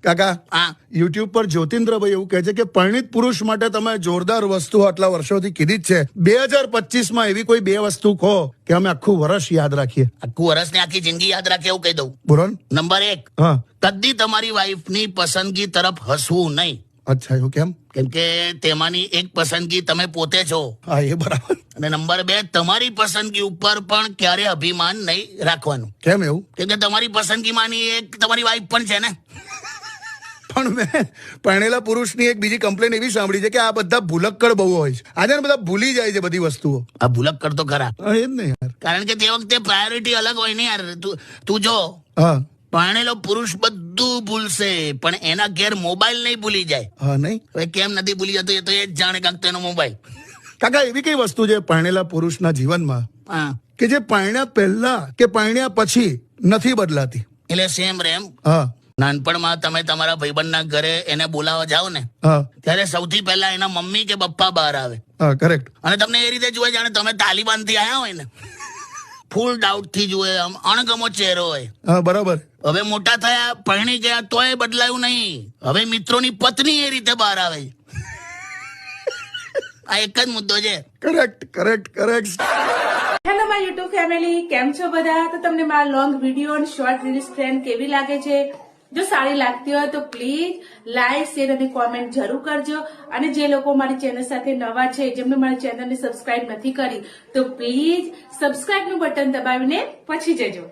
કાકા હા યુટ્યુબ પર જ્યોતિન્દ્રભાઈ એવું કહે છે કે પરિણીત પુરુષ માટે તમે જોરદાર વસ્તુ આટલા વર્ષોથી કીધી જ છે. 2025 એવી કોઈ 2 વસ્તુ કહો કે અમે આખું વર્ષ યાદ રાખીએ. આખું વર્ષ ને આખી જિંદગી યાદ રાખે એવું કહી દઉં. બોલો ને. નંબર 1, હા. કદી તમારી વાઈફની પસંદગી તરફ હસવું નહીં. અચ્છા એવું કેમ? કેમ કે તેમાંની એક પસંદગી તમે પોતે છો. હા એ બરાબર. અને નંબર 2, તમારી પસંદગી ઉપર પણ ક્યારે અભિમાન નહીં રાખવાનું. કેમ એવું? કેમ કે તમારી પસંદગીમાંની એક તમારી વાઈફ પણ છે ને. પણ મેં પરણેલા પુરુષની એક બીજી કમ્પ્લેન એવી સાંભળી છે કે આ બધા ભૂલક્કડ બહુ હોય છે. આજે ને બધા ભૂલી જાય છે બધી વસ્તુઓ. આ ભૂલક કરતો ખરા. હા એ જ ને યાર. કારણ કે તે વખતે પ્રાયોરિટી અલગ હોય ને યાર. તું જો હા પરણેલો પુરુષ બધું ભૂલશે પણ એના ઘેર મોબાઈલ નહીં ભૂલી જાય. હા નહીં. હવે કેમ નથી ભૂલી જતો એ તો એ જ જાણે કાંક તેનો મોબાઈલ. કાકા એવી કઈ વસ્તુ છે પરણેલા પુરુષના જીવનમાં હા કે જે પરણ્યા પહેલા કે પરણ્યા પછી નથી બદલાતી? એટલે સેમ રેમ. હા નાનપણમાં તમે તમારા ભાઈબંધના ઘરે એને બોલાવવા જાઓ ને હા ત્યારે સૌથી પહેલા એના મમ્મી કે પપ્પા બહાર આવે હા કરેક્ટ. અને તમને એ રીતે જુએ જાણે તમે તાલિબાન થી આયા હોય ને. ફૂલ ડાઉટ થી જુએ, આમ અણગમો ચહેરો હોય. હા બરાબર. હવે મોટા થયા, પરણી ગયા તોય બદલાયું નહીં. હવે મિત્રોની પત્ની એ રીતે બહાર આવે. આ એક જ મુદ્દો છે. Correct correct correct. Hello my YouTube family, કેમ છો બધા? તો તમને મારા લોંગ વિડીયો અને શોર્ટ રીલ્સ ટ્રેન્ડ કેવી લાગે છે? જો સારી લાગતી હોય તો પ્લીઝ લાઈક, શેર અને કોમેન્ટ જરૂર કરજો. અને જે લોકો મારી ચેનલ સાથે નવા છે, જેમને મારી ચેનલને સબસ્ક્રાઇબ નથી કરી, તો પ્લીઝ સબસ્ક્રાઇબ નું બટન દબાવીને પછી જજો.